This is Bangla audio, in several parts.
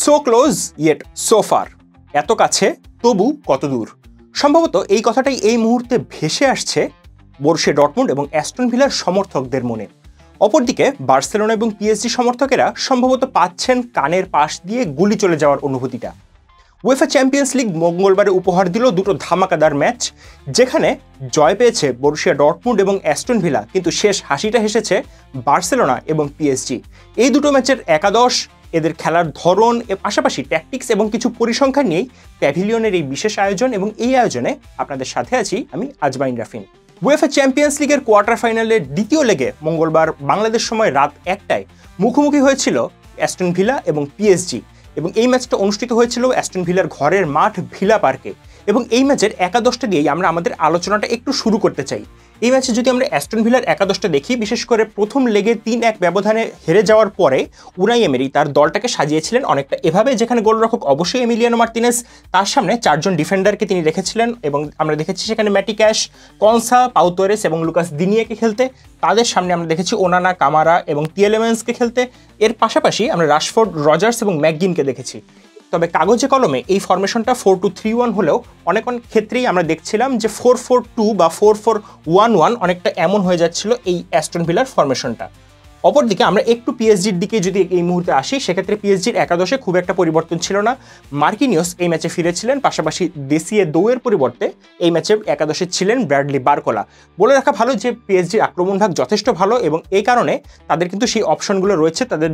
So close yet so far, এত কাছে তবু কত দূর। সম্ভবত এই কথাটাই এই মুহূর্তে ভেসে আসছে বরুসিয়া ডর্টমুন্ড এবং অ্যাস্টন ভিলার সমর্থকদের মনে। অপরদিকে বার্সেলোনা এবং পিএসজি সমর্থকেরা সম্ভবত পাচ্ছেন কানের পাশ দিয়ে গুলি চলে যাওয়ার অনুভূতিটা। উয়েফা চ্যাম্পিয়ন্স লিগ মঙ্গলবারে উপহার দিল দুটো ধামাকাদার ম্যাচ, যেখানে জয় পেয়েছে বরুসিয়া ডর্টমুন্ড এবং অ্যাস্টন ভিলা, কিন্তু শেষ হাসিটা হেসেছে বার্সেলোনা এবং পিএসজি। এই দুটো ম্যাচের একাদশ, এদের খেলার ধরন, এর পাশাপাশি ট্যাকটিক্স এবং কিছু পরিসংখ্যান নিয়েই প্যাভিলিয়নের এই বিশেষ আয়োজন, এবং এই আয়োজনে আপনাদের সাথে আছি আমি আজমাইন রাফিন। উয়েফা চ্যাম্পিয়ন্স লিগের কোয়ার্টার ফাইনালের দ্বিতীয় লেগে মঙ্গলবার বাংলাদেশ সময় রাত 1টায় মুখোমুখি হয়েছিল অ্যাস্টন ভিলা এবং পিএসজি, এবং এই ম্যাচটা অনুষ্ঠিত হয়েছিল অ্যাস্টন ভিলার ঘরের মাঠ ভিলা পার্কে। এবং এই ম্যাচের একাদশটা দিয়েই আমরা আমাদের আলোচনাটা একটু শুরু করতে চাই। এই ম্যাচে যদি আমরা অ্যাস্টন ভিলার একাদশটা দেখি, বিশেষ করে প্রথম লেগে 3-1 ব্যবধানে হেরে যাওয়ার পরে উনাই এমেরি তার দলটাকে সাজিয়েছিলেন অনেকটা এভাবে, যেখানে গোলরক্ষক অবশ্যই এমিলিয়ানো মার্তিনেজ, তার সামনে 4 জন ডিফেন্ডারকে তিনি রেখেছিলেন, এবং আমরা দেখেছি সেখানে ম্যাটি ক্যাশ, কনসা, পাউ তোরেস এবং লুকাস দিনিয়েকে খেলতে। তাদের সামনে আমরা দেখেছি ওনানা, কামারা এবং টিয়েলেমেন্সকে খেলতে। এর পাশাপাশি আমরা রাশফোর্ড, রজার্স এবং ম্যাকগিনকে দেখেছি। তবে কাগজে কলমে এই ফরমেশনটা 4-2-3-1 হলেও অনেক ক্ষেত্রেই আমরা দেখছিলাম যে 4-4-2 বা 4-4-1-1 অনেকটা এমন হয়ে যাচ্ছিল এই অ্যাস্টন ভিলার ফরমেশনটা। অপরদিকে আমরা একটু পিএসজির দিকে যদি এই মুহূর্তে আসি, সেক্ষেত্রে পিএসজির একাদশে খুব একটা পরিবর্তন ছিল না। মার্কিনিয়স এই ম্যাচে ফিরেছিলেন, পাশাপাশি দেশিয়ে দৌয়ের পরিবর্তে এই ম্যাচে একাদশে ছিলেন ব্র্যাডলি বারকোলা। বলে রাখা ভালো যে পিএসজির আক্রমণ ভাগ যথেষ্ট ভালো, এবং এই কারণে তাদের কিন্তু সেই অপশনগুলো রয়েছে তাদের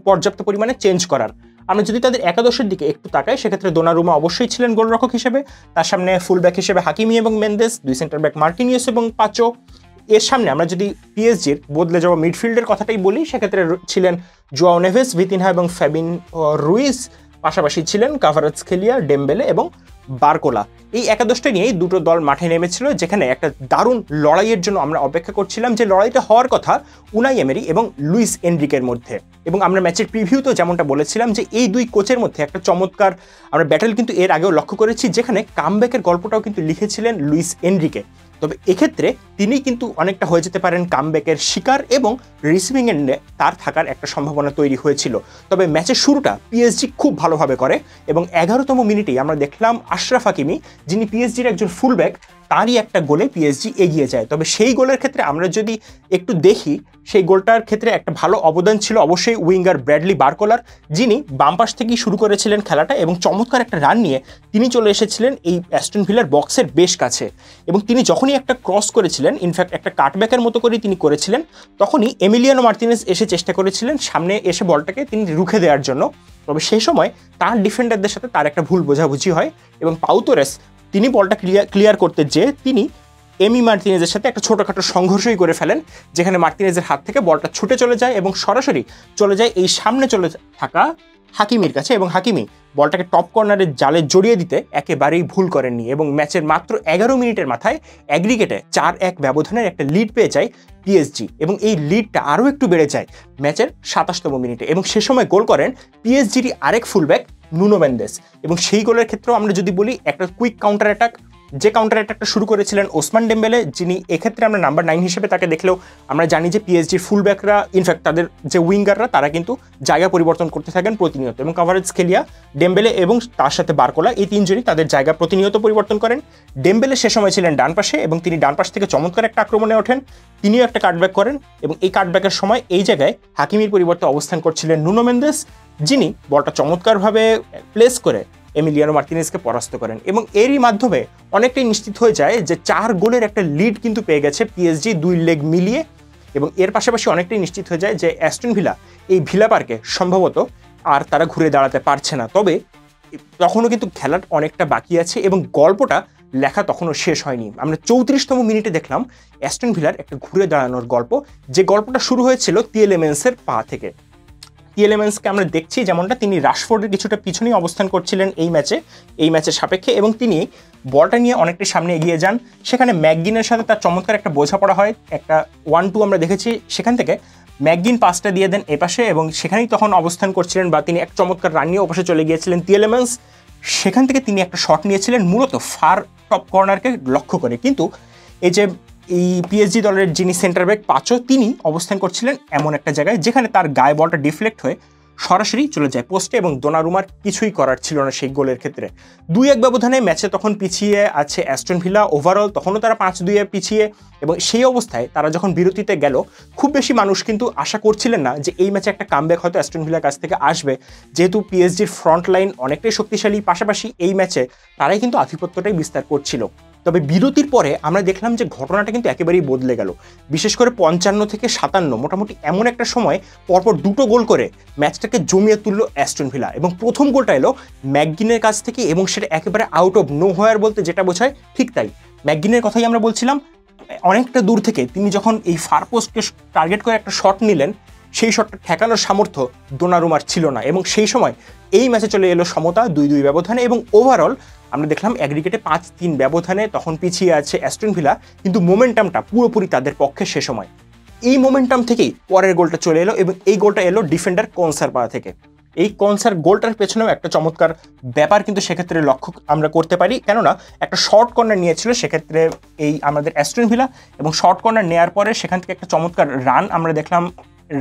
পর্যাপ্ত পরিমাণে চেঞ্জ করার। আমরা যদি তাদের একাদশের দিকে একটু তাকাই, সেক্ষেত্রে দোনারুমা অবশ্যই ছিলেন গোলরক্ষক হিসেবে, তার সামনে ফুলব্যাক হিসেবে হাকিমি এবং মেন্দেস, 2 সেন্টার ব্যাক মার্কিনিয়স এবং পাচো। এর সামনে আমরা যদি পিএসজির বদলে যাওয়া মিডফিল্ডের কথাটাই বলি, সেক্ষেত্রে ছিলেন জোয়াও নেভেস, ভিতিনহা এবং ফ্যাবিন রুইস, পাশাপাশি ছিলেন কাভারাৎসখেলিয়া, ডেমবেলে এবং বারকোলা। এই একাদশটা নিয়েই দুটো দল মাঠে নেমেছিল, যেখানে একটা দারুণ লড়াইয়ের জন্য আমরা অপেক্ষা করছিলাম, যে লড়াইটা হওয়ার কথা উনাই এমেরি এবং লুইস এনরিকের মধ্যে। এবং আমরা ম্যাচের প্রিভিউতেও যেমনটা বলেছিলাম যে এই দুই কোচের মধ্যে একটা চমৎকার আমরা ব্যাটেল কিন্তু এর আগেও লক্ষ্য করেছি, যেখানে কামব্যাকের গল্পটাও কিন্তু লিখেছিলেন লুইস এনরিকে। তবে এক্ষেত্রে তিনি কিন্তু অনেকটা হয়ে যেতে পারেন কামব্যাকের শিকার, এবং রিসিভিং এন্ডে তার থাকার একটা সম্ভাবনা তৈরি হয়েছিল। তবে ম্যাচের শুরুটা পিএসজি খুব ভালোভাবে করে, এবং 11তম মিনিটেই আমরা দেখলাম আশরাফ হাকিমি, যিনি পিএসজির একজন ফুলব্যাক, তারই একটা গোলে পিএসজি এগিয়ে যায়। তবে সেই গোলের ক্ষেত্রে আমরা যদি একটু দেখি, সেই গোলটার ক্ষেত্রে একটা ভালো অবদান ছিল অবশ্যই উইঙ্গার ব্র্যাডলি বারকোলার, যিনি বাম পাশ থেকেই শুরু করেছিলেন খেলাটা, এবং চমৎকার একটা রান নিয়ে তিনি চলে এসেছিলেন এই অ্যাস্টন ভিলার বক্সের বেশ কাছে। এবং তিনি যখনই একটা ক্রস করেছিলেন, ইনফ্যাক্ট একটা কাটব্যাকের মতো করেই তিনি করেছিলেন, তখনই এমিলিয়ানো মার্তিনেজ এসে চেষ্টা করেছিলেন সামনে এসে বলটাকে তিনি রুখে দেওয়ার জন্য। তবে সেই সময় তার ডিফেন্ডারদের সাথে তার একটা ভুল বোঝাবুঝি হয়, এবং পাউ তোরেস তিনি বলটা ক্লিয়ার করতে যেয়ে তিনি এমি মার্তিনেজের সাথে একটা ছোটোখাটো সংঘর্ষই করে ফেলেন, যেখানে মার্তিনেজের হাত থেকে বলটা ছুটে চলে যায় এবং সরাসরি চলে যায় এই সামনে চলে থাকা হাকিমির কাছে, এবং হাকিমি বলটাকে টপ কর্নারের জালে জড়িয়ে দিতে একেবারেই ভুল করেননি, এবং ম্যাচের মাত্র 11 মিনিটের মাথায় অ্যাগ্রিগেটে 4-1 ব্যবধানের একটা লিড পেয়ে যায় পিএসজি, এবং এই লিডটা আরও একটু বেড়ে যায় ম্যাচের 27তম মিনিটে, এবং সে সময় গোল করেন পিএসজিরই আরেক ফুলব্যাক নুনো মেন্দেস। এবং সেই গোলের ক্ষেত্রেও আমরা যদি বলি, একটা কুইক কাউন্টার অ্যাটাক, যে কাউন্টার অ্যাটাকটা শুরু করেছিলেন ওসমান ডেম্বেলে, যিনি এক্ষেত্রে আমরা নাম্বার 9 হিসেবে তাকে দেখলেও আমরা জানি যে পিএসজির ফুলব্যাকরা, ইনফ্যাক্ট তাদের যে উইঙ্গাররা, তারা কিন্তু জায়গা পরিবর্তন করতে থাকেন প্রতিনিয়ত, এবং কাভারাৎসখেলিয়া, ডেম্বেলে এবং তার সাথে বারকোলা, এই তিনজনই তাদের জায়গা প্রতিনিয়ত পরিবর্তন করেন। ডেম্বেলে সে সময় ছিলেন ডান পাশে, এবং তিনি ডান পাশ থেকে চমৎকার একটা আক্রমণে ওঠেন, তিনিও একটা কাটব্যাক করেন, এবং এই কাটব্যাকের সময় এই জায়গায় হাকিমির পরিবর্তে অবস্থান করছিলেন নুনো মেন্দেস, যিনি বলটা চমৎকারভাবে প্লেস করে এমিলিয়ানো মার্তিনেজকে পরাস্ত করেন, এবং এরই মাধ্যমে অনেকটাই নিশ্চিত হয়ে যায় যে 4 গোলের একটা লিড কিন্তু পেয়ে গেছে পিএসজি 2 লেগ মিলিয়ে। এবং এর পাশাপাশি অনেকটাই নিশ্চিত হয়ে যায় যে অ্যাস্টন ভিলা এই ভিলা পার্কে সম্ভবত আর তারা ঘুরে দাঁড়াতে পারছে না। তবে তখনও কিন্তু খেলার অনেকটা বাকি আছে, এবং গল্পটা লেখা তখনও শেষ হয়নি। আমরা 34তম মিনিটে দেখলাম অ্যাস্টন ভিলার একটা ঘুরে দাঁড়ানোর গল্প, যে গল্পটা শুরু হয়েছিল টিয়েলেমেন্সের পা থেকে। টিয়েলেমেন্সকে আমরা দেখছি যেমনটা তিনি রাশফোর্ডের কিছুটা পিছনেই অবস্থান করছিলেন এই ম্যাচের সাপেক্ষে, এবং তিনি বলটা নিয়ে অনেকটা সামনে এগিয়ে যান। সেখানে ম্যাকগিনের সাথে তার চমৎকার একটা বোঝাপড়া হয়, একটা 1-2 আমরা দেখেছি। সেখান থেকে ম্যাকগিন পাসটা দিয়ে দেন এপাশে, এবং সেখানেই তখন অবস্থান করছিলেন বা তিনি এক চমৎকার রান নিয়ে ওপাশে চলে গিয়েছিলেন টিয়েলেমেন্স। সেখান থেকে তিনি একটা শট নিয়েছিলেন মূলত ফার টপ কর্নারকে লক্ষ্য করে, কিন্তু এই যে এই পিএসজি দলের যিনি সেন্টার ব্যাক পাচো, তিনি অবস্থান করছিলেন এমন একটা জায়গায় যেখানে তার গায়ে বলটা ডিফ্লেক্ট হয়ে সরাসরি চলে যায় পোস্টে এবং দোনারুমার কিছুই করার ছিল না সেই গোলের ক্ষেত্রে। 2-1 ব্যবধানে ম্যাচে তখন পিছিয়ে আছে অ্যাস্টন ভিলা। ওভারঅল তখনও তারা 5-2-এ পিছিয়ে, এবং সেই অবস্থায় তারা যখন বিরতিতে গেল, খুব বেশি মানুষ কিন্তু আশা করছিলেন না যে এই ম্যাচে একটা কামব্যাক হয়তো অ্যাস্টন ভিলার কাছ থেকে আসবে, যেহেতু পিএসজির ফ্রন্ট লাইন অনেকটাই শক্তিশালী, পাশাপাশি এই ম্যাচে তারাই কিন্তু আধিপত্যটাই বিস্তার করছিল। তবে বিরতির পরে আমরা দেখলাম যে ঘটনাটা কিন্তু একেবারেই বদলে গেল। বিশেষ করে 55 থেকে 57 মোটামুটি এমন একটা সময় পরপর 2টো গোল করে ম্যাচটাকে জমিয়ে তুললো অ্যাস্টন ভিলা, এবং প্রথম গোলটা এলো ম্যাকগিনের কাছ থেকে, এবং সেটা একেবারে আউট অফ নো হোয়ার বলতে যেটা বোঝায় ঠিক তাই। ম্যাকগিনের কথাই আমরা বলছিলাম, অনেকটা দূর থেকে তিনি যখন এই ফার পোস্টকে টার্গেট করে একটা শট নিলেন, সেই শটটা ঠেকানোর সামর্থ্য দোনারুমার ছিল না, এবং সেই সময় এই ম্যাচে চলে এলো সমতা 2-2 ব্যবধানে। এবং ওভারঅল আমরা দেখলাম অ্যাগ্রিগেটে 5-3 ব্যবধানে তখন পিছিয়ে আছে অ্যাস্টন ভিলা, কিন্তু মোমেন্টামটা পুরোপুরি তাদের পক্ষে সে সময়। এই মোমেন্টাম থেকেই পরের গোলটা চলে এলো, এবং এই গোলটা এলো ডিফেন্ডার কনসারপা থেকে। এই কনসার গোলটার পেছনেও একটা চমৎকার ব্যাপার কিন্তু সেক্ষেত্রে লক্ষ্য আমরা করতে পারি, কেননা একটা শর্ট কর্নার নিয়েছিল সেক্ষেত্রে এই আমাদের অ্যাস্টন ভিলা, এবং শর্ট কর্নার নেওয়ার পরে সেখান থেকে একটা চমৎকার রান আমরা দেখলাম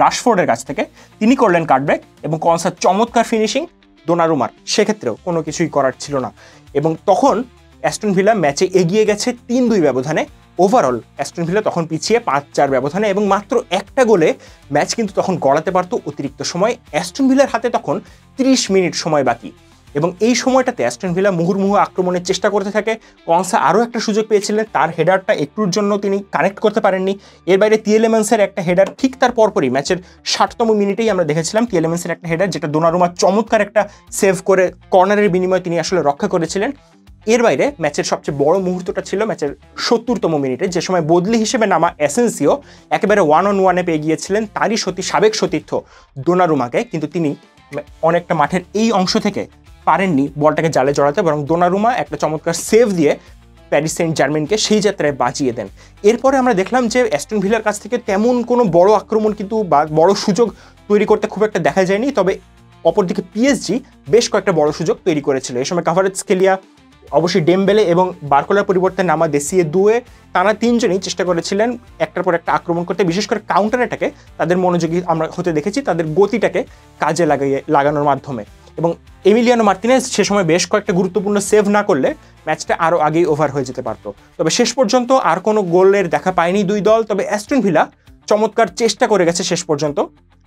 রাশফোর্ডের কাছ থেকে, তিনি করলেন কাটব্যাক, এবং কনসার চমৎকার ফিনিশিং দোনারুমার, সেক্ষেত্রেও কোনো কিছুই করার ছিল না। এবং তখন অ্যাস্টন ভিলা ম্যাচে এগিয়ে গেছে 3-2 ব্যবধানে। ওভারঅল অ্যাস্টন ভিলা তখন পিছিয়ে 5-4 ব্যবধানে, এবং মাত্র একটা গোলে ম্যাচ কিন্তু তখন গড়াতে পারতো অতিরিক্ত সময়। অ্যাস্টন ভিলার হাতে তখন 30 মিনিট সময় বাকি, এবং এই সময়টাতে অ্যাস্টন ভিলা মুহুর্মুহু আক্রমণের চেষ্টা করতে থাকে। কনসা আরও একটা সুযোগ পেয়েছিলেন, তার হেডারটা একটুর জন্য তিনি কানেক্ট করতে পারেননি। এর বাইরে টিয়েলেমেন্সের একটা হেডার, ঠিক তার পরপরই ম্যাচের 60তম মিনিটেই আমরা দেখেছিলাম টিয়েলেমেন্সের একটা হেডার, যেটা দোনারুমা চমৎকার একটা সেভ করে কর্নারের বিনিময়ে তিনি আসলে রক্ষা করেছিলেন। এর বাইরে ম্যাচের সবচেয়ে বড় মুহূর্তটা ছিল ম্যাচের 70তম মিনিটে, যে সময় বদলি হিসেবে নামা অ্যাসেন্সিও একেবারে 1-on-1-এ পেয়ে গিয়েছিলেন তারই সাবেক সতীর্থ দোনারুমাকে, কিন্তু তিনি অনেকটা মাঠের এই অংশ থেকে পারেননি বলটাকে জালে জড়াতে, বরং দোনারুমা একটা চমৎকার সেভ দিয়ে প্যারিস সেন্ট জার্মেনকে সেই যাত্রায় বাঁচিয়ে দেন। এরপরে আমরা দেখলাম যে অ্যাস্টন ভিলার কাছ থেকে তেমন কোনো বড় আক্রমণ কিন্তু বা বড় সুযোগ তৈরি করতে খুব একটা দেখা যায়নি, তবে অপরদিকে পিএসজি বেশ কয়েকটা বড় সুযোগ তৈরি করেছিল। এই সময় কাভারেজকেলিয়া, অবশ্যই ডেমবেলে এবং বার্কোলার পরিবর্তে নামা দেশিয়ে দুয়ে, তারা তিনজনই চেষ্টা করেছিলেন একটার পর একটা আক্রমণ করতে, বিশেষ করে কাউন্টার অ্যাটাকে তাদের মনোযোগী আমরা হতে দেখেছি, তাদের গতিটাকে কাজে লাগানোর মাধ্যমে। এবং এমিলিয়ানো মার্তিনেজ সে সময় বেশ কয়েকটা গুরুত্বপূর্ণ সেভ না করলে ম্যাচটা আরও আগেই ওভার হয়ে যেতে পারত। তবে শেষ পর্যন্ত আর কোনো গোলের দেখা পায়নি দুই দল, তবে অ্যাস্টন ভিলা চমৎকার চেষ্টা করে গেছে শেষ পর্যন্ত,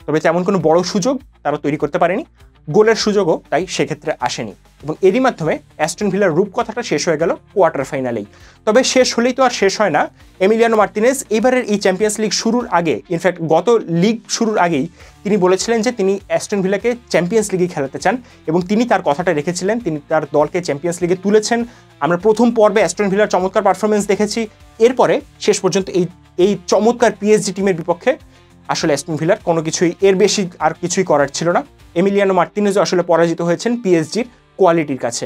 তবে তেমন কোনো বড় সুযোগ তারা তৈরি করতে পারেনি, গোলের সুযোগও তাই সেক্ষেত্রে আসেনি। এবং এরই মাধ্যমে অ্যাস্টন ভিলার রূপকথাটা শেষ হয়ে গেল কোয়ার্টার ফাইনালেই। তবে শেষ হলেই তো আর শেষ হয় না। এমিলিয়ানো মার্তিনেজ এবারের এই চ্যাম্পিয়ন্স লিগ শুরুর আগে, ইনফ্যাক্ট গত লিগ শুরুর আগেই তিনি বলেছিলেন যে তিনি অ্যাস্টন ভিলাকে চ্যাম্পিয়ন্স লিগে খেলাতে চান, এবং তিনি তার কথাটা রেখেছিলেন, তিনি তার দলকে চ্যাম্পিয়ন্স লিগে তুলেছেন। আমরা প্রথম পর্বে অ্যাস্টন ভিলার চমৎকার পারফরমেন্স দেখেছি, এরপরে শেষ পর্যন্ত এই চমৎকার পিএসজি টিমের বিপক্ষে আসলে অ্যাস্টন ভিলার কোনো কিছুই, এর বেশি আর কিছুই করার ছিল না। এমিলিয়ানো মার্তিনেজও আসলে পরাজিত হয়েছেন পিএসজির কোয়ালিটির কাছে।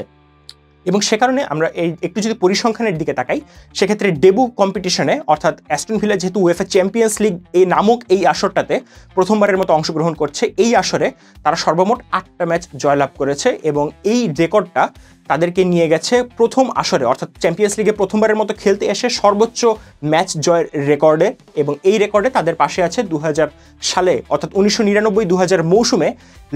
এবং সে কারণে আমরা একটু যদি পরিসংখ্যানের দিকে তাকাই, সেক্ষেত্রে ডেবু কম্পিটিশনে, অর্থাৎ অ্যাস্টন ভিলা যেহেতু উয়েফা চ্যাম্পিয়ন্স লিগ এই নামক এই আসরটাতে প্রথমবারের মতো অংশগ্রহণ করছে, এই আসরে তারা সর্বমোট 8টা ম্যাচ জয়লাভ করেছে, এবং এই রেকর্ডটা তাদেরকে নিয়ে গেছে প্রথম আসরে, অর্থাৎ চ্যাম্পিয়ন্স লিগে প্রথমবারের মতো খেলতে এসে সর্বোচ্চ ম্যাচ জয়ের রেকর্ডে। এবং এই রেকর্ডে তাদের পাশে আছে 2000 সালে, অর্থাৎ 1999-2000 মৌসুমে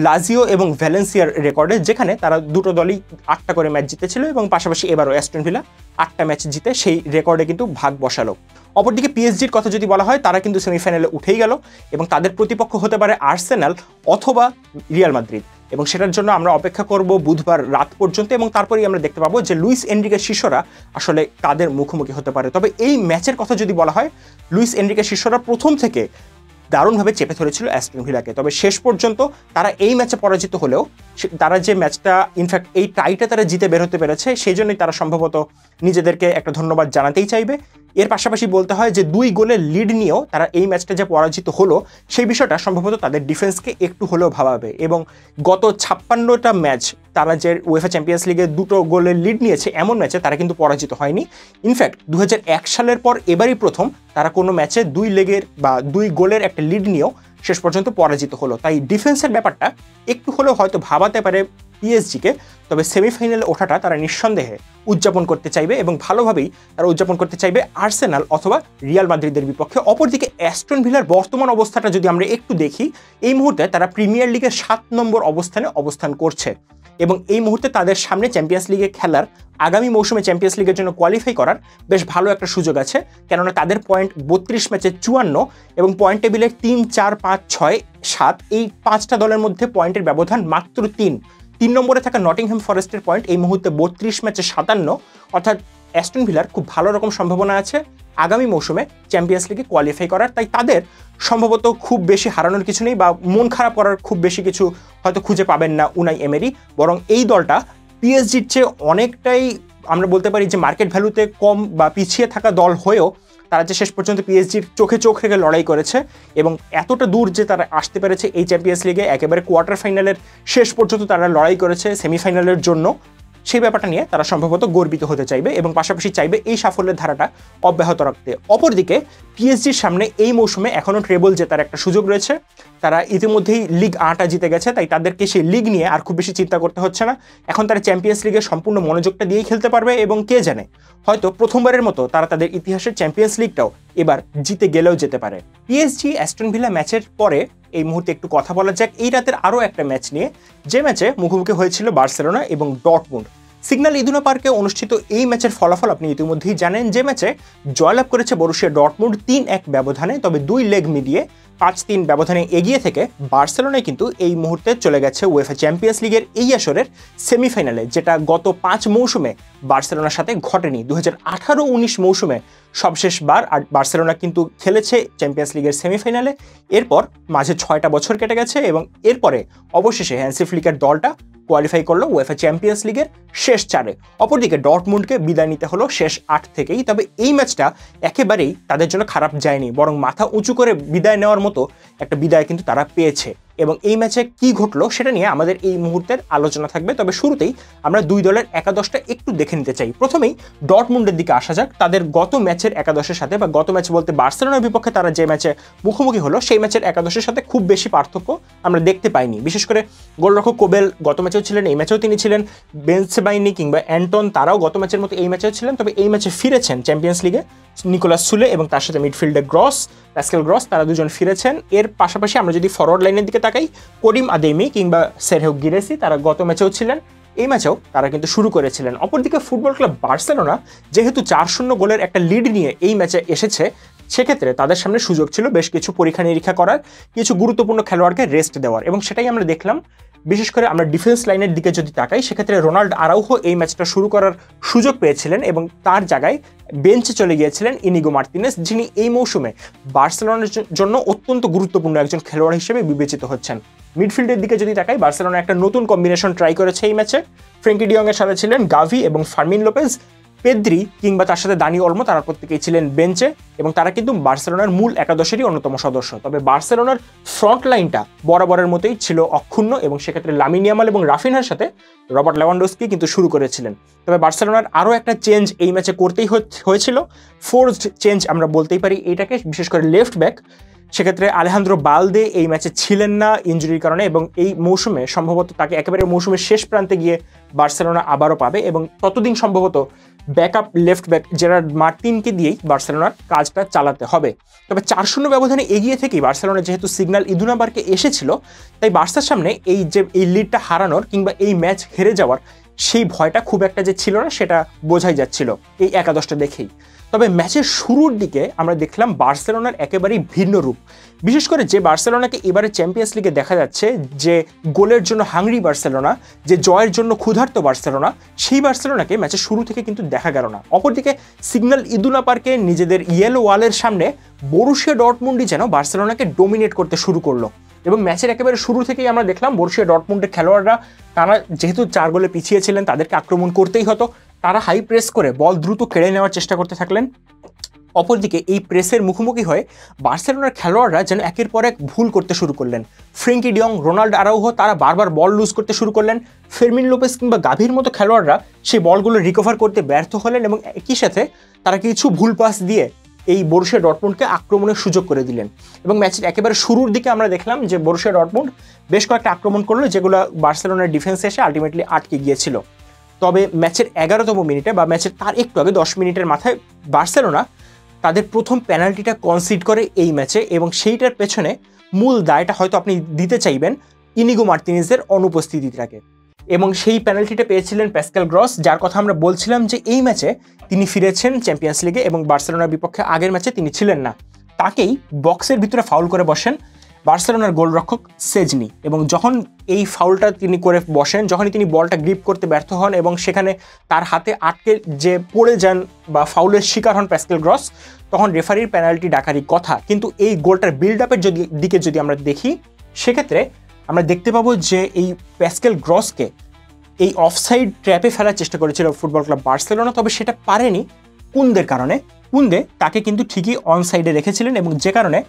লাজিও এবং ভ্যালেন্সিয়ার রেকর্ডে, যেখানে তারা দুটো দলই 8টা করে ম্যাচ জিতেছিল, এবং পাশাপাশি এবারও অ্যাস্টন ভিলা 8টা ম্যাচ জিতে সেই রেকর্ডে কিন্তু ভাগ বসালো। অপরদিকে পিএসজির কথা যদি বলা হয়, তারা কিন্তু সেমিফাইনালে উঠেই গেল, এবং তাদের প্রতিপক্ষ হতে পারে আর্সেনাল অথবা রিয়াল মাদ্রিদ, এবং সেটার জন্য আমরা অপেক্ষা করব বুধবার রাত পর্যন্ত, এবং তারপরেই আমরা দেখতে পাবো যে লুইস এনরিকের শিষ্যরা আসলে কাদের মুখোমুখি হতে পারে। তবে এই ম্যাচের কথা যদি বলা হয়, লুইস এনরিকের শিষ্যরা প্রথম থেকে দারুণভাবে চেপে ধরেছিল অ্যাস্টন ভিলাকে, তবে শেষ পর্যন্ত তারা এই ম্যাচে পরাজিত হলেও তারা যে ম্যাচটা, ইনফ্যাক্ট এই টাইটা তারা জিতে বের হতে পেরেছে, সেই জন্যই তারা সম্ভবত নিজেদেরকে একটা ধন্যবাদ জানাতেই চাইবে। এর পাশাপাশি বলতে হয় যে 2 গোলের লিড নিয়েও তারা এই ম্যাচটা যে পরাজিত হলো, সেই বিষয়টা সম্ভবত তাদের ডিফেন্সকে একটু হলেও ভাবাবে। এবং গত 56টা ম্যাচ তারা যে উয়েফা চ্যাম্পিয়ন্স লিগে 2 গোলের লিড নিয়েছে, এমন ম্যাচে তারা কিন্তু পরাজিত হয়নি। ইনফ্যাক্ট 2001 সালের পর এবারই প্রথম তারা কোনো ম্যাচে 2 গোলের একটা লিড নিয়েও শেষ পর্যন্ত পরাজিত হলো। তাই ডিফেন্সের ব্যাপারটা একটু হলেও হয়তো ভাবাতে পারে পিএসজিকে, তবে সেমিফাইনালে ওঠাটা তারা নিঃসন্দেহে উদযাপন করতে চাইবে এবং ভালোভাবেই তারা উদযাপন করতে চাইবে আর্সেনাল অথবা রিয়াল মাদ্রিদের বিপক্ষে। অপরদিকে অ্যাস্টন ভিলার বর্তমান অবস্থাটা যদি আমরা একটু দেখি, এই মুহূর্তে তারা প্রিমিয়ার লিগের 7 নম্বর অবস্থানে অবস্থান করছে এবং এই মুহূর্তে তাদের সামনে চ্যাম্পিয়ন্স লিগে খেলার, আগামী মৌসুমে চ্যাম্পিয়ন্স লিগের জন্য কোয়ালিফাই করার বেশ ভালো একটা সুযোগ আছে, কেননা তাদের পয়েন্ট 32 ম্যাচে 54 এবং পয়েন্ট টেবিলের 3, 4, 5, 6, 7 এই 5টা দলের মধ্যে পয়েন্টের ব্যবধান মাত্র 3 নম্বরে থাকা নটিংহ্যাম ফরেস্টের পয়েন্ট এই মুহূর্তে 32 ম্যাচে 57, অর্থাৎ অ্যাস্টন ভিলার খুব ভালো রকম সম্ভাবনা আছে আগামী মৌসুমে চ্যাম্পিয়ন্স লিগে কোয়ালিফাই করার। তাই তাদের সম্ভবত খুব বেশি হারানোর কিছু নেই বা মন খারাপ করার খুব বেশি কিছু হয়তো খুঁজে পাবেন না উনাই এমেরি, বরং এই দলটা পিএসজির চেয়ে অনেকটাই আমরা বলতে পারি যে মার্কেট ভ্যালুতে কম বা পিছিয়ে থাকা দল হয়েও তারা যে শেষ পর্যন্ত পিএসজির চোখে চোখ রেখে লড়াই করেছে এবং এতটা দূর যে তারা আসতে পেরেছে এই চ্যাম্পিয়ন্স লিগে, একেবারে কোয়ার্টার ফাইনালের শেষ পর্যন্ত তারা লড়াই করেছে সেমিফাইনালের জন্য, সেই ব্যাপারটা নিয়ে তারা সম্ভবত গর্বিত হতে চাইবে এবং পাশাপাশি চাইবে এই সাফল্যের ধারাটা অব্যাহত রাখতে। অপরদিকে পিএসজির সামনে এই মৌসুমে এখনও ট্রেবল জেতার একটা সুযোগ রয়েছে। তারা ইতিমধ্যেই লিগ 8টা জিতে গেছে, তাই তাদেরকে সেই লিগ নিয়ে আর খুব বেশি চিন্তা করতে হচ্ছে না। এখন তারা চ্যাম্পিয়ন্স লিগে সম্পূর্ণ মনোযোগটা দিয়েই খেলতে পারবে এবং কে জানে হয়তো প্রথমবারের মতো তারা তাদের ইতিহাসের চ্যাম্পিয়ন্স লিগটাও এবার জিতে গেলেও যেতে পারে। পিএসজি অ্যাস্টন ভিলা ম্যাচের পরে এই মুহূর্তে একটু কথা বলা যাক এই রাতের আরও একটা ম্যাচ নিয়ে, যে ম্যাচে মুখোমুখি হয়েছিল বার্সেলোনা এবং ডর্টমুন্ড। সিগন্যাল ইদুনা পার্কে অনুষ্ঠিত এই ম্যাচের ফলাফল আপনি ইতিমধ্যেই জানেন, যে ম্যাচে জয়লাভ করেছে বরুসিয়া ডর্টমুন্ড 3-1 ব্যবধানে, তবে 2 লেগ মিলিয়ে 5-3 ব্যবধানে এগিয়ে থেকে বার্সেলোনায় কিন্তু এই মুহূর্তে চলে গেছে উয়েফা চ্যাম্পিয়ন্স লিগের এই আসরের সেমিফাইনালে, যেটা গত 5 মৌসুমে বার্সেলোনার সাথে ঘটেনি। 2018-19 মৌসুমে সবশেষবার আর বার্সেলোনা কিন্তু খেলেছে চ্যাম্পিয়ন্স লিগের সেমিফাইনালে, এরপর মাঝে 6টা বছর কেটে গেছে এবং এরপরে অবশেষে হ্যান্সি ফ্লিকের দলটা কোয়ালিফাই করলো উয়েফা চ্যাম্পিয়ন্স লিগের শেষ 4-এ। অপরদিকে ডর্টমুন্ডকে বিদায় নিতে হলো শেষ 8 থেকেই, তবে এই ম্যাচটা একেবারেই তাদের জন্য খারাপ যায়নি, বরং মাথা উঁচু করে বিদায় নেওয়ার মতো একটা বিদায় কিন্তু তারা পেয়েছে। এবং এই ম্যাচে কি ঘটলো সেটা নিয়ে আমাদের এই মুহূর্তের আলোচনা থাকবে, তবে শুরুতেই আমরা দুই দলের একাদশটা একটু দেখে নিতে চাই। প্রথমেই ডর্টমুন্ডের দিকে আসা যাক। তাদের গত ম্যাচের একাদশের সাথে, বা গত ম্যাচ বলতে বার্সেলোনার বিপক্ষে তারা যে ম্যাচে মুখোমুখি হলো সেই ম্যাচের একাদশের সাথে খুব বেশি পার্থক্য আমরা দেখতে পাইনি। বিশেষ করে গোলরক্ষক কোবেল গত ম্যাচেও ছিলেন, এই ম্যাচেও তিনি ছিলেন। বেনসেবাইনি কিংবা অ্যান্টন তারাও গত ম্যাচের মতো এই ম্যাচেও ছিলেন, তবে এই ম্যাচে ফিরেছেন চ্যাম্পিয়ন্স লিগে নিকোলাস সুলে এবং তার সাথে মিডফিল্ডে প্যাসকেল গ্রস, তারা দুজন ফিরেছেন। এর পাশাপাশি আমরা যদি ফরওয়ার্ড লাইনের দিকে তাকাই, করিম আদেমি কিংবা সেরহেউ গিরেসি তারা গত ম্যাচেও ছিলেন, এই ম্যাচেও তারা কিন্তু শুরু করেছিলেন। অপরদিকে ফুটবল ক্লাব বার্সেলোনা যেহেতু 4-0 গোলের একটা লিড নিয়ে এই ম্যাচে এসেছে, সেক্ষেত্রে তাদের সামনে সুযোগ ছিল বেশ কিছু পরীক্ষা নিরীক্ষা করার, কিছু গুরুত্বপূর্ণ খেলোয়াড়কে রেস্ট দেওয়ার, এবং সেটাই আমরা দেখলাম। বিশেষ করে আমরা ডিফেন্স লাইনের দিকে যদি তাকাই, সেক্ষেত্রে রোনাল্ড আরাউহো এই ম্যাচটা শুরু করার সুযোগ পেয়েছিলেন এবং তার জায়গায় বেঞ্চে চলে গিয়েছিলেন ইনিগো মার্তিনেস, যিনি এই মৌসুমে বার্সেলোনার জন্য অত্যন্ত গুরুত্বপূর্ণ একজন খেলোয়াড় হিসেবে বিবেচিত হচ্ছেন। মিডফিল্ডের দিকে যদি তাকাই, বার্সেলোনা একটা নতুন কম্বিনেশন ট্রাই করেছে এই ম্যাচে। ফ্রেঙ্কি ডিয়ংয়ের সাথে ছিলেন গাভি এবং ফার্মিন লোপেজ, পেদ্রি কিংবা তার সাথে দানি অলমো, তারা প্রত্যেকেই ছিলেন বেঞ্চে এবং তারা কিন্তু বার্সেলোনার মূল একাদশেরই অন্যতম সদস্য। তবে বার্সেলোনার ফ্রন্ট লাইনটা বরাবরের মতোই ছিল অক্ষুণ্ণ এবং সেক্ষেত্রে লামিন ইয়ামাল এবং রাফিনহার সাথে রবার্ট লেভানডস্কি কিন্তু শুরু করেছিলেন। তবে বার্সেলোনার আরও একটা চেঞ্জ এই ম্যাচে করতেই হয়েছিল, ফোর্সড চেঞ্জ আমরা বলতেই পারি এইটাকে, বিশেষ করে লেফট ব্যাক। সেক্ষেত্রে আলেহান্দ্রো বালদে এই ম্যাচে ছিলেন না ইনজুরির কারণে, এবং এই মৌসুমে সম্ভবত তাকে একেবারে মৌসুমের শেষ প্রান্তে গিয়ে বার্সেলোনা আবারও পাবে এবং ততদিন সম্ভবত ব্যাকআপ লেফট ব্যাক জেরার্ড মার্তিনকে দিয়েই বার্সেলোনার কাজটা চালাতে হবে। তবে 4-0 ব্যবধানে এগিয়ে থেকেই বার্সেলোনা যেহেতু সিগন্যাল ইদুনা পার্কে এসেছিল, তাই বার্সার সামনে এই লিডটা হারানোর কিংবা এই ম্যাচ হেরে যাওয়ার সেই ভয়টা খুব একটা যে ছিল না সেটা বোঝাই যাচ্ছিল এই একাদশটা দেখেই। তবে ম্যাচের শুরুর দিকে আমরা দেখলাম বার্সেলোনার একেবারেই ভিন্ন রূপ। বিশেষ করে যে বার্সেলোনাকে এবারে চ্যাম্পিয়ন্স লিগে দেখা যাচ্ছে, যে গোলের জন্য হাংরি বার্সেলোনা, যে জয়ের জন্য ক্ষুধার্ত বার্সেলোনা, সেই বার্সেলোনাকে ম্যাচের শুরু থেকে কিন্তু দেখা গেল না। অপরদিকে সিগন্যাল ইদুনা পার্কে নিজেদের ইয়েলো ওয়ালের সামনে বরুসিয়া ডর্টমুন্ডই যেন বার্সেলোনাকে ডোমিনেট করতে শুরু করলো এবং ম্যাচের একেবারে শুরু থেকেই আমরা দেখলাম বরুসিয়া ডর্টমুন্ডের খেলোয়াড়রা, তারা যেহেতু 4 গোলে পিছিয়ে ছিলেন, তাদেরকে আক্রমণ করতেই হতো, তারা হাই প্রেস করে বল দ্রুত কেড়ে নেওয়ার চেষ্টা করতে থাকলেন। অপরদিকে এই প্রেসের মুখোমুখি হয়ে বার্সেলোনার খেলোয়াড়রা যেন একের পর এক ভুল করতে শুরু করলেন। ফ্রেঙ্কি ডিয়ং, রোনাল্ড আরাউহো তারা বারবার বল লুজ করতে শুরু করলেন। ফেরমিন লোপেস কিংবা গাভির মতো খেলোয়াড়রা সেই বলগুলো রিকভার করতে ব্যর্থ হলেন এবং একই সাথে তারা কিছু ভুল পাস দিয়ে এই বরুশিয়া ডর্টমুন্ডকে আক্রমণের সুযোগ করে দিলেন। এবং ম্যাচের একেবারে শুরুর দিকে আমরা দেখলাম যে বরুশিয়া ডর্টমুন্ড বেশ কয়েকটা আক্রমণ করলো, যেগুলো বার্সেলোনার ডিফেন্সে এসে আলটিমেটলি আটকে গিয়েছিল। তবে ম্যাচের 11তম মিনিটে বা ম্যাচের তার একটু আগে 10 মিনিটের মাথায় বার্সেলোনা তাদের প্রথম পেনাল্টিটা কনসিড করে এই ম্যাচে, এবং সেইটার পেছনে মূল দায়টা হয়তো আপনি দিতে চাইবেন ইনিগো মার্তিনেজের অনুপস্থিতিটাকে। এবং সেই পেনাল্টিটা পেয়েছিলেন প্যাসকাল গ্রস, যার কথা আমরা বলছিলাম যে এই ম্যাচে তিনি ফিরেছেন চ্যাম্পিয়ন্স লিগে এবং বার্সেলোনার বিপক্ষে আগের ম্যাচে তিনি ছিলেন না। তাকেই বক্সের ভিতরে ফাউল করে বসেন বার্সেলোনার গোলরক্ষক সেজনি, এবং যখন এই ফাউলটা তিনি করে বসেন, যখনই তিনি বলটা গ্রিপ করতে ব্যর্থ হন এবং সেখানে তার হাতে আটকে যে পড়ে যান বা ফাউলের শিকার হন প্যাসকাল গ্রস, তখন রেফারির পেনাল্টি ডাকারই কথা। কিন্তু এই গোলটার বিল্ড আপের দিকে যদি আমরা দেখি, সেক্ষেত্রে আমরা দেখতে পাবো যে এই প্যাসকাল গ্রসকে এই অফসাইড ট্র্যাপে ফেলার চেষ্টা করেছিল ফুটবল ক্লাব বার্সেলোনা, তবে সেটা পারেনি কুন্দের কারণে। কুন্দে তাকে কিন্তু ঠিকই অন সাইডে রেখেছিলেন, এবং যে কারণে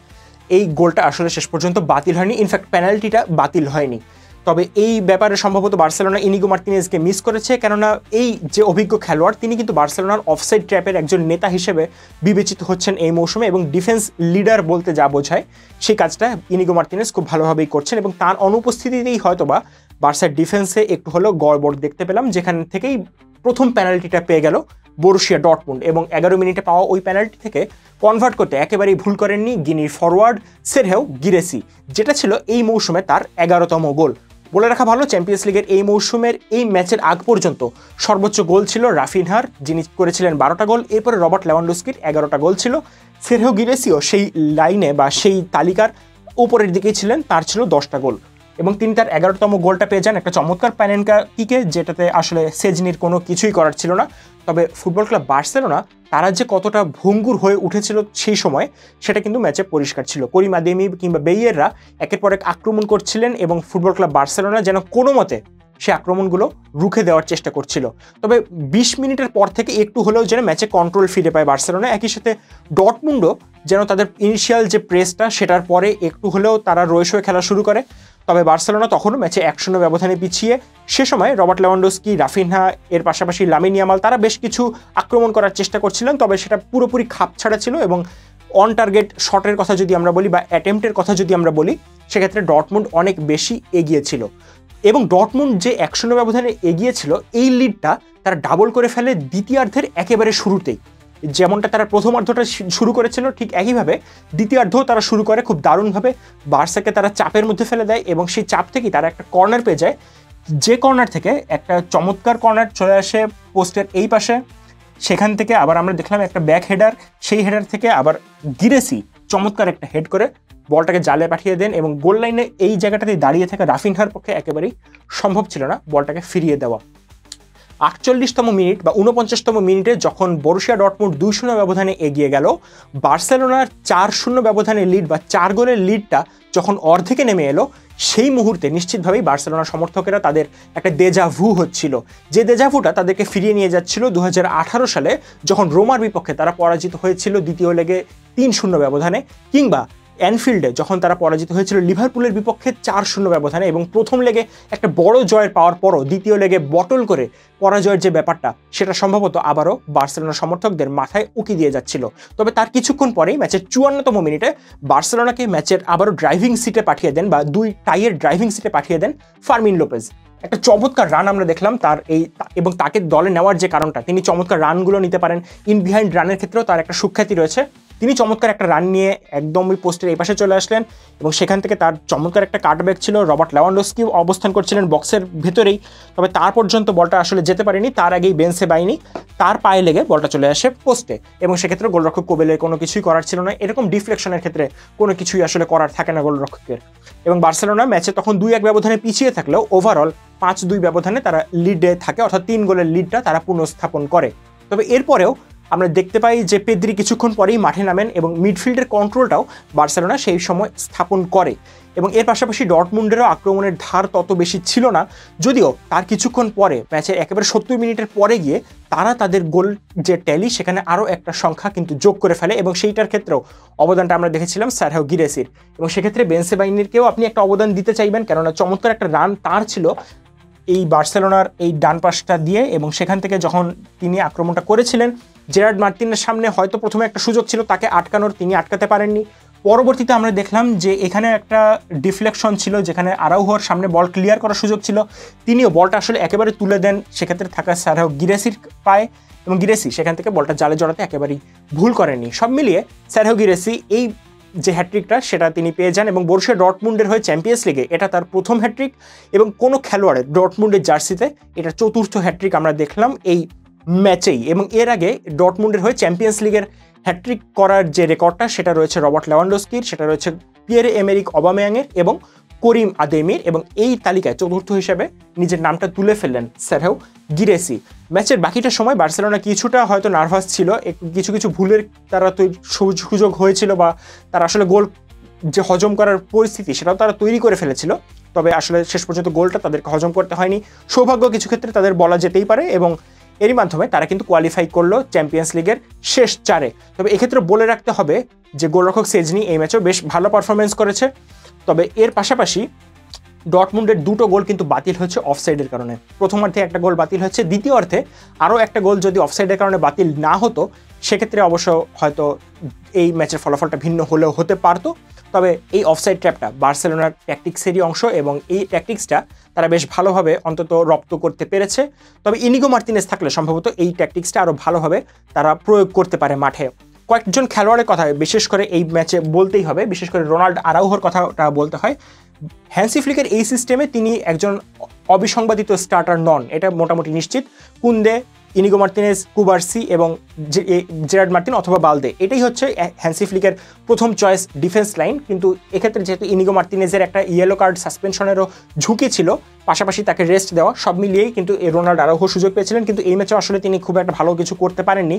এই গোলটা আসলে শেষ পর্যন্ত বাতিল হয়নি, ইনফ্যাক্ট পেনাল্টিটা বাতিল হয়নি। তবে এই ব্যাপারে সম্ভবত বার্সেলোনা ইনিগো মার্তিনেজকে মিস করেছে, কেননা এই যে অভিজ্ঞ খেলোয়াড় তিনি কিন্তু বার্সেলোনার অফসাইড ট্র্যাপের একজন নেতা হিসেবে বিবেচিত হচ্ছেন এই মৌসুমে, এবং ডিফেন্স লিডার বলতে যা বোঝায় সেই কাজটা ইনিগো মার্তিনেজ খুব ভালোভাবেই করছেন। এবং তার অনুপস্থিতিতেই হয়তোবা বার্সার ডিফেন্সে একটু হলেও গড়বড় দেখতে পেলাম, যেখান থেকেই প্রথম পেনাল্টিটা পেয়ে গেল বরুশিয়া ডর্টমুন্ড। এবং 11 মিনিটে পাওয়া ওই পেনাল্টি থেকে কনভার্ট করতে একেবারেই ভুল করেননি গিনির ফরওয়ার্ড সেরহেও গিরেসি, যেটা ছিল এই মৌসুমে তার 11তম গোল। বলে রাখা ভালো, চ্যাম্পিয়ন্স লিগের এই মৌসুমের এই ম্যাচের আগ পর্যন্ত সর্বোচ্চ গোল ছিল রাফিনহার, যিনি করেছিলেন 12টা গোল। এরপরে রবার্ট লেভানডস্কির 11টা গোল ছিল। সেরহেও গিরেসিও সেই লাইনে বা সেই তালিকার উপরের দিকেই ছিলেন, তার ছিল 10টা গোল। এবং তিনি তার 11তম গোলটা পেয়ে যান একটা চমৎকার প্যানেনকা কিকে, যেটাতে আসলে সেজনির কোনো কিছুই করার ছিল না। তবে ফুটবল ক্লাব বার্সেলোনা তারা যে কতটা ভঙ্গুর হয়ে উঠেছিল সেই সময়, সেটা কিন্তু ম্যাচে পরিষ্কার ছিল। করিম আদেমি কিংবা বেইয়েররা একের পর এক আক্রমণ করছিলেন, এবং ফুটবল ক্লাব বার্সেলোনা যেন কোনো মতে সে আক্রমণগুলো রুখে দেওয়ার চেষ্টা করছিল। তবে 20 মিনিটের পর থেকে একটু হলেও যেন ম্যাচে কন্ট্রোল ফিরে পায় বার্সেলোনা। একই সাথে ডর্টমুন্ডও যেন তাদের ইনিশিয়াল যে প্রেসটা সেটার পরে একটু হলেও তারা রয়েসয়ে খেলা শুরু করে। তবে বার্সেলোনা তখনও ম্যাচে 1-0 ব্যবধানে পিছিয়ে। সে সময় রবার্ট লেভানডস্কি, রাফিনহা, এর পাশাপাশি লামিন ইয়ামাল তারা বেশ কিছু আক্রমণ করার চেষ্টা করছিলেন, তবে সেটা পুরোপুরি খাপছাড়া ছিল। এবং অন টার্গেট শটের কথা যদি আমরা বলি বা অ্যাটেম্পটের কথা যদি আমরা বলি, সেক্ষেত্রে ডর্টমুন্ড অনেক বেশি এগিয়ে ছিল। এবং ডর্টমুন্ড যে 1-0 ব্যবধানে এগিয়ে ছিল, এই লিডটা তারা ডাবল করে ফেলে দ্বিতীয়ার্ধের একেবারে শুরুতেই। যেমনটা তারা প্রথমার্ধটা শুরু করেছিল, ঠিক একইভাবে দ্বিতীয়ার্ধও তারা শুরু করে খুব দারুণভাবে। বার্সাকে তারা চাপের মধ্যে ফেলে দেয়, এবং সেই চাপ থেকেই তারা একটা কর্নার পেয়ে যায়, যে কর্নার থেকে একটা চমৎকার কর্নার চলে আসে পোস্টের এই পাশে। সেখান থেকে আবার আমরা দেখলাম একটা ব্যাক হেডার, সেই হেডার থেকে আবার গিরেসি চমৎকার একটা হেড করে বলটাকে জালে পাঠিয়ে দেন, এবং গোল লাইনে এই জায়গাটাতে দাঁড়িয়ে থাকা রাফিনহার পক্ষে একেবারেই সম্ভব ছিল না বলটাকে ফিরিয়ে দেওয়া। 48তম মিনিট বা 49তম মিনিটে যখন বরুশিয়া ডর্টমুন্ড 2-0 ব্যবধানে এগিয়ে গেল, বার্সেলোনার 4-0 ব্যবধানে লিড বা 4 গোলের লিডটা যখন অর্ধেকে নেমে এলো, সেই মুহূর্তে নিশ্চিতভাবেই বার্সেলোনা সমর্থকেরা তাদের একটা দেজাভু হচ্ছিল, যে দেজাভুটা তাদেরকে ফিরিয়ে নিয়ে যাচ্ছিল 2018 সালে, যখন রোমার বিপক্ষে তারা পরাজিত হয়েছিল দ্বিতীয় লেগে 3-0 ব্যবধানে, কিংবা অ্যানফিল্ডে যখন তারা পরাজিত হয়েছিল লিভারপুলের বিপক্ষে 4-0 ব্যবধানে। এবং প্রথম লেগে একটা বড় জয়ের পাওয়ার পরও দ্বিতীয় লেগে বটল করে পরাজয়ের যে ব্যাপারটা, সেটা সম্ভবত আবারও বার্সেলোনা সমর্থকদের মাথায় উকি দিয়ে যাচ্ছিল। তবে তার কিছুক্ষণ পরেই ম্যাচের 54তম মিনিটে বার্সেলোনাকে ম্যাচের আবারও ড্রাইভিং সিটে পাঠিয়ে দেন, বা 2 টাইয়ের ড্রাইভিং সিটে পাঠিয়ে দেন ফার্মিন লোপেজ। একটা চমৎকার রান আমরা দেখলাম তার এবং তাকে দলে নেওয়ার যে কারণটা, তিনি চমৎকার রানগুলো নিতে পারেন। ইন বিহাইন্ড রানের ক্ষেত্রেও তার একটা সুখ্যাতি রয়েছে। তিনি চমৎকার একটা রান নিয়ে একদম ওই পোস্টের এই পাশে চলে আসলেন, এবং সেখান থেকে তার চমৎকার একটা কাটব্যাক ছিল। রবার্ট লেভানডস্কি অবস্থান করছিলেন বক্সের ভেতরেই, তবে তার পর্যন্ত বলটা আসলে যেতে পারেনি। তার আগেই বেনসেবাইনি তার পায়ে লেগে বলটা চলে আসে পোস্টে, এবং সেক্ষেত্রে গোলরক্ষক কোবেলের কোনো কিছুই করার ছিল না। এরকম ডিফ্লেকশনের ক্ষেত্রে কোনো কিছুই আসলে করার থাকে না গোলরক্ষকের। এবং বার্সেলোনা ম্যাচে তখন 2-1 ব্যবধানে পিছিয়ে থাকলেও ওভারঅল 5-2 ব্যবধানে তারা লিডে থাকে, অর্থাৎ 3 গোলের লিডটা তারা পুনঃস্থাপন করে। তবে এরপরেও আমরা দেখতে পাই যে পেদ্রি কিছুক্ষণ পরেই মাঠে নামেন, এবং মিডফিল্ডের কন্ট্রোলটাও বার্সেলোনা সেই সময় স্থাপন করে। এবং এর পাশাপাশি ডর্টমুন্ডেরও আক্রমণের ধার তত বেশি ছিল না, যদিও তার কিছুক্ষণ পরে ম্যাচের একেবারে 70 মিনিটের পরে গিয়ে তারা তাদের গোল যে ট্যালি, সেখানে আরও একটা সংখ্যা কিন্তু যোগ করে ফেলে, এবং সেইটার ক্ষেত্রেও অবদানটা আমরা দেখেছিলাম সেরহিও গিরেসির। এবং সেক্ষেত্রে বেনসেবাইনিরকেও আপনি একটা অবদান দিতে চাইবেন, কেননা চমৎকার একটা রান তার ছিল এই বার্সেলোনার এই ডান পাশটা দিয়ে, এবং সেখান থেকে যখন তিনি আক্রমণটা করেছিলেন জেরার্ড মার্টিনের সামনে হয়তো প্রথমে একটা সুযোগ ছিল তাকে আটকানোর, তিনি আটকাতে পারেননি। পরবর্তীতে আমরা দেখলাম যে এখানে একটা ডিফ্লেকশন ছিল যেখানে আরাউহোর সামনে বল ক্লিয়ার করার সুযোগ ছিল, তিনিও বলটা আসলে একেবারে তুলে দেন সেক্ষেত্রে থাকা সারহিও গিরেসির পায়ে, এবং গিরেসি সেখান থেকে বলটা জালে জড়াতে একেবারেই ভুল করেননি। সব মিলিয়ে সারহিও গিরেসি এই যে হ্যাট্রিকটা সেটা তিনি পেয়ে যান, এবং বরুসিয়া ডর্টমুন্ডের হয়ে চ্যাম্পিয়ন্স লিগে এটা তার প্রথম হ্যাট্রিক, এবং কোনো খেলোয়াড়ের ডর্টমুন্ডের জার্সিতে এটা চতুর্থ হ্যাট্রিক আমরা দেখলাম এই ম্যাচেই। এবং এর আগে ডর্টমুন্ডের হয়ে চ্যাম্পিয়ন্স লিগের হ্যাট্রিক করার যে রেকর্ডটা সেটা রয়েছে রবার্ট লেভানডস্কির, সেটা রয়েছে পিয়েরে এমেরিক অবামেয়াংয়ের এবং করিম আদেমির, এবং এই তালিকায় চতুর্থ হিসেবে নিজের নামটা তুলে ফেললেন সারহিও গিরেসি। ম্যাচের বাকিটা সময় বার্সেলোনা কিছুটা হয়তো নার্ভাস ছিল, কিছু কিছু ভুলের তারা সুযোগ হয়েছিল, বা তারা আসলে গোল যে হজম করার পরিস্থিতি সেটাও তারা তৈরি করে ফেলেছিল, তবে আসলে শেষ পর্যন্ত গোলটা তাদেরকে হজম করতে হয়নি। সৌভাগ্য কিছু ক্ষেত্রে তাদের বলা যেতেই পারে, এবং এরই মাধ্যমে তারা কিন্তু কোয়ালিফাই করলো চ্যাম্পিয়ন্স লিগের শেষ 4-এ। তবে এক্ষেত্রে বলে রাখতে হবে যে গোলরক্ষক সেজনি এই ম্যাচেও বেশ ভালো পারফরমেন্স করেছে। তবে এর পাশাপাশি ডর্টমুন্ডের দুটো গোল কিন্তু বাতিল হচ্ছে অফসাইডের কারণে। প্রথমার্ধে একটা গোল বাতিল হচ্ছে, দ্বিতীয় অর্ধে আরও একটা গোল যদি অফসাইডের কারণে বাতিল না হতো সেক্ষেত্রে অবশ্য হয়তো এই ম্যাচের ফলাফলটা ভিন্ন হলেও হতে পারতো। তবে এই অফসাইড ট্র্যাপটা বার্সেলোনার ট্যাকটিক্সেরই অংশ, এবং এই ট্যাকটিক্সটা তারা বেশ ভালোভাবে অন্তত রপ্ত করতে পেরেছে। তবে ইনিগো মার্তিনেজ থাকলে সম্ভবত এই ট্যাকটিক্সটা আরও ভালোভাবে তারা প্রয়োগ করতে পারে মাঠে। কয়েকজন খেলোয়াড়ের কথা বিশেষ করে এই ম্যাচে বলতেই হবে, বিশেষ করে রোনাল্ড আরাউহোর কথাটা বলতে হয়। হ্যান্সি ফ্লিকের এই সিস্টেমে তিনি একজন অবিসংবাদিত স্টার্টার নন, এটা মোটামুটি নিশ্চিত। কুন্দে, ইনিগো মার্তিনেজ, কুবার্সি এবং জেরার্ড মার্টিন অথবা বালদে, এটাই হচ্ছে হ্যান্সি ফ্লিকের প্রথম চয়েস ডিফেন্স লাইন। কিন্তু এক্ষেত্রে যেহেতু ইনিগো মার্তিনেজের একটা ইয়েলো কার্ড সাসপেনশনেরও ঝুঁকি ছিল, পাশাপাশি তাকে রেস্ট দেওয়া, সব মিলিয়েই কিন্তু রোনাল্ড আরাউহো সুযোগ পেয়েছিলেন, কিন্তু এই ম্যাচে আসলে তিনি খুব একটা ভালো কিছু করতে পারেননি।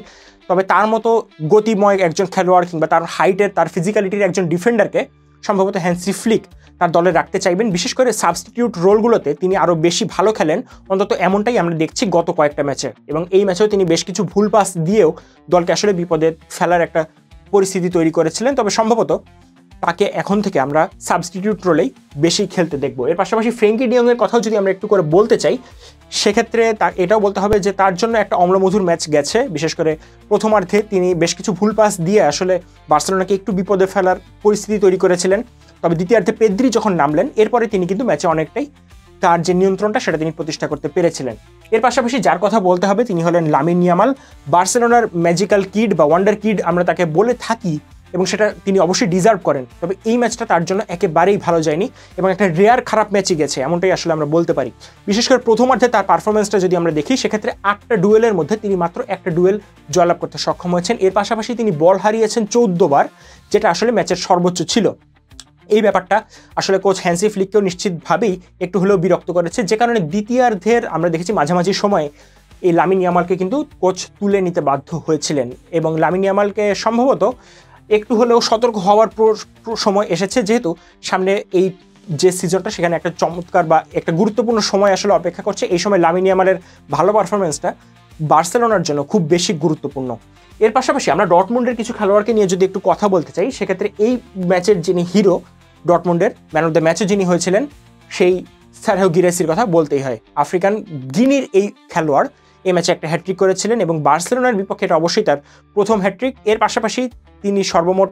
তবে তার মতো গতিময় একজন খেলোয়াড় কিংবা তার হাইটের, তার ফিজিক্যালিটির একজন ডিফেন্ডারকে সম্ভবত হ্যান্সি ফ্লিক তার দলে রাখতে চাইবেন। বিশেষ করে সাবস্টিটিউট রোলগুলোতে তিনি আরও বেশি ভালো খেলেন, অন্তত এমনটাই আমরা দেখছি গত কয়েকটা ম্যাচে। এবং এই ম্যাচেও তিনি বেশ কিছু ভুল পাস দিয়েও দলকে আসলে বিপদে ফেলার একটা পরিস্থিতি তৈরি করেছিলেন। তবে সম্ভবত তাকে এখন থেকে আমরা সাবস্টিটিউট রোলেই বেশি খেলতে দেখব। এর পাশাপাশি ফ্রেঙ্কি ডিয়ংয়ের কথাও যদি আমরা একটু করে বলতে চাই, সেক্ষেত্রে এটাও বলতে হবে যে তার জন্য একটা অম্লমধুর ম্যাচ গেছে। বিশেষ করে প্রথমার্ধে তিনি বেশ কিছু ভুল পাস দিয়ে আসলে বার্সেলোনাকে একটু বিপদে ফেলার পরিস্থিতি তৈরি করেছিলেন। তবে দ্বিতীয়ার্ধে পেদ্রি যখন নামলেন এরপরে তিনি কিন্তু ম্যাচে অনেকটাই তার যে নিয়ন্ত্রণটা সেটা তিনি প্রতিষ্ঠা করতে পেরেছিলেন। এর পাশাপাশি যার কথা বলতে হবে তিনি হলেন লামিন ইয়ামাল, বার্সেলোনার ম্যাজিক্যাল কিড বা ওয়ান্ডার কিড আমরা তাকে বলে থাকি, এবং সেটা তিনি অবশ্যই ডিজার্ভ করেন। তবে এই ম্যাচটা তার জন্য একেবারেই ভালো যায়নি, এবং একটা রেয়ার খারাপ ম্যাচই গেছে এমনটাই আসলে আমরা বলতে পারি। বিশেষ করে প্রথমার্ধে তার পারফরমেন্সটা যদি আমরা দেখি, সেক্ষেত্রে 8টা ডুয়েলের মধ্যে তিনি মাত্র একটা ডুয়েল জয়লাভ করতে সক্ষম হয়েছেন। এর পাশাপাশি তিনি বল হারিয়েছেন 14 বার, যেটা আসলে ম্যাচের সর্বোচ্চ ছিল। এই ব্যাপারটা আসলে কোচ হ্যান্সি ফ্লিককেও নিশ্চিতভাবেই একটু হলেও বিরক্ত করেছে, যে কারণে দ্বিতীয়ার্ধের আমরা দেখেছি মাঝামাঝি সময়ে এই লামিন ইয়ামালকে কিন্তু কোচ তুলে নিতে বাধ্য হয়েছিলেন, এবং লামিন ইয়ামালকে সম্ভবত একটু হলেও সতর্ক হওয়ার সময় এসেছে, যেহেতু সামনে এই যে সিজনটা সেখানে একটা চমৎকার বা একটা গুরুত্বপূর্ণ সময় আসলে অপেক্ষা করছে। এই সময় লামিন ইয়ামালের ভালো পারফরমেন্সটা বার্সেলোনার জন্য খুব বেশি গুরুত্বপূর্ণ। এর পাশাপাশি আমরা ডর্টমুন্ডের কিছু খেলোয়াড়কে নিয়ে যদি একটু কথা বলতে চাই, সেক্ষেত্রে এই ম্যাচের যিনি হিরো, ডর্টমুন্ডের ম্যান অফ দ্য ম্যাচে যিনি হয়েছিলেন, সেই সারহিও গিরেসির কথা বলতেই হয়। আফ্রিকান গিনির এই খেলোয়াড় এই ম্যাচে একটা হ্যাট্রিক করেছিলেন, এবং বার্সেলোনার বিপক্ষে এটা অবশ্যই তার প্রথম হ্যাট্রিক। এর পাশাপাশি তিনি সর্বমোট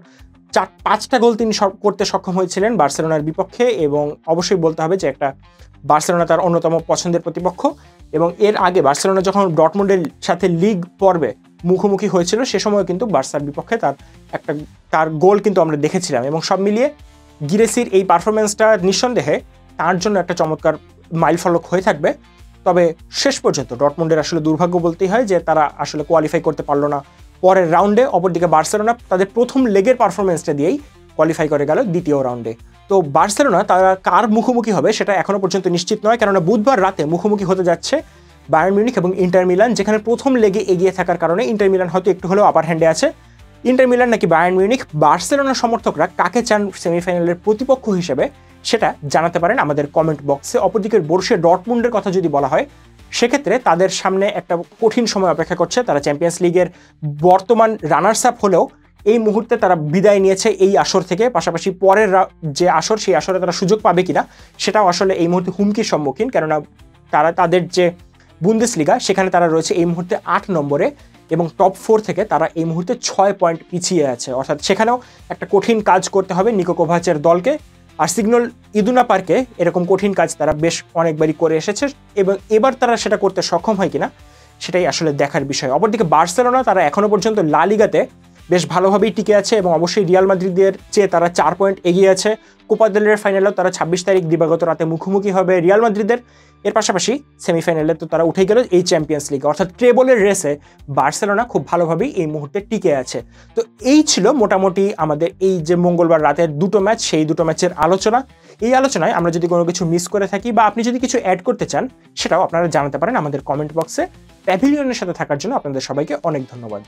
5টা গোল তিনি করতে সক্ষম হয়েছিলেন বার্সেলোনার বিপক্ষে, এবং অবশ্যই বলতে হবে যে একটা বার্সেলোনা তার অন্যতম পছন্দের প্রতিপক্ষ। এবং এর আগে বার্সেলোনা যখন ডর্টমুন্ডের সাথে লিগ পর্বে মুখোমুখি হয়েছিল সে সময় কিন্তু বার্সার বিপক্ষে তার গোল কিন্তু আমরা দেখেছিলাম। এবং সব মিলিয়ে গিরেসির এই পারফরমেন্সটা নিঃসন্দেহে তার জন্য একটা চমৎকার মাইলফলক হয়ে থাকবে। তবে শেষ পর্যন্ত ডর্টমুন্ডের আসলে দুর্ভাগ্য বলতেই হয় যে তারা আসলে কোয়ালিফাই করতে পারলো না পরের রাউন্ডে। অপরদিকে বার্সেলোনা তাদের প্রথম লেগের পারফরমেন্সটা দিয়েই কোয়ালিফাই করে গেল দ্বিতীয় রাউন্ডে। তো বার্সেলোনা তারা কার মুখোমুখি হবে সেটা এখনো পর্যন্ত নিশ্চিত নয়, কেননা বুধবার রাতে মুখোমুখি হতে যাচ্ছে বায়ার্ন মিউনিখ এবং ইন্টার মিলান, যেখানে প্রথম লেগে এগিয়ে থাকার কারণে ইন্টার মিলান হয়তো একটু হলেও আপার হ্যান্ডে আছে। ইন্টার মিলান নাকি বায়ার্ন মিউনিখ, বার্সেলোনা সমর্থকরা কাকে চান সেমিফাইনালের প্রতিপক্ষ হিসেবে সেটা জানাতে পারেন আমাদের কমেন্ট বক্সে। অপরদিকে বরুসিয়া ডর্টমুন্ডের কথা যদি বলা হয়, সেক্ষেত্রে তাদের সামনে একটা কঠিন সময় অপেক্ষা করছে। তারা চ্যাম্পিয়ন্স লিগের বর্তমান রানার্স আপ হলেও এই মুহূর্তে তারা বিদায় নিয়েছে এই আসর থেকে। পাশাপাশি পরের যে আসর, সেই আসরে তারা সুযোগ পাবে কিনা সেটাও আসলে এই মুহূর্তে হুমকির সম্মুখীন, কেননা তারা তাদের যে বুন্দেসলিগা সেখানে তারা রয়েছে এই মুহূর্তে 8 নম্বরে, এবং টপ 4 থেকে তারা এই মুহূর্তে 6 পয়েন্ট পিছিয়ে আছে। অর্থাৎ সেখানেও একটা কঠিন কাজ করতে হবে নিকো কোভাচের দলকে। আর সিগন্যাল ইদুনা পার্কে এরকম কঠিন কাজ তারা বেশ অনেকবারই করে এসেছে এবং এবার তারা সেটা করতে সক্ষম হয় কিনা সেটাই আসলে দেখার বিষয়। অপরদিকে বার্সেলোনা তারা এখনো পর্যন্ত লা লিগাতে বেশ ভালোভাবেই টিকে আছে এবং অবশ্যই রিয়াল মাদ্রিদের চেয়ে তারা 4 পয়েন্ট এগিয়ে আছে। কোপা দেল রের ফাইনালেও তারা 26 তারিখ দিবাগত রাতে মুখোমুখি হবে রিয়াল মাদ্রিদের। এর পাশাপাশি সেমিফাইনালে তো তারা উঠে গেল এই চ্যাম্পিয়ন্স লিগে। অর্থাৎ ট্রেবলের রেসে বার্সেলোনা খুব ভালোভাবেই এই মুহূর্তে টিকে আছে। তো এই ছিল মোটামুটি আমাদের এই যে মঙ্গলবার রাতের দুটো ম্যাচ, সেই দুটো ম্যাচের আলোচনা। এই আলোচনায় আমরা যদি কোনো কিছু মিস করে থাকি বা আপনি যদি কিছু অ্যাড করতে চান সেটাও আপনারা জানাতে পারেন আমাদের কমেন্ট বক্সে। প্যাভিলিয়নের সাথে থাকার জন্য আপনাদের সবাইকে অনেক ধন্যবাদ।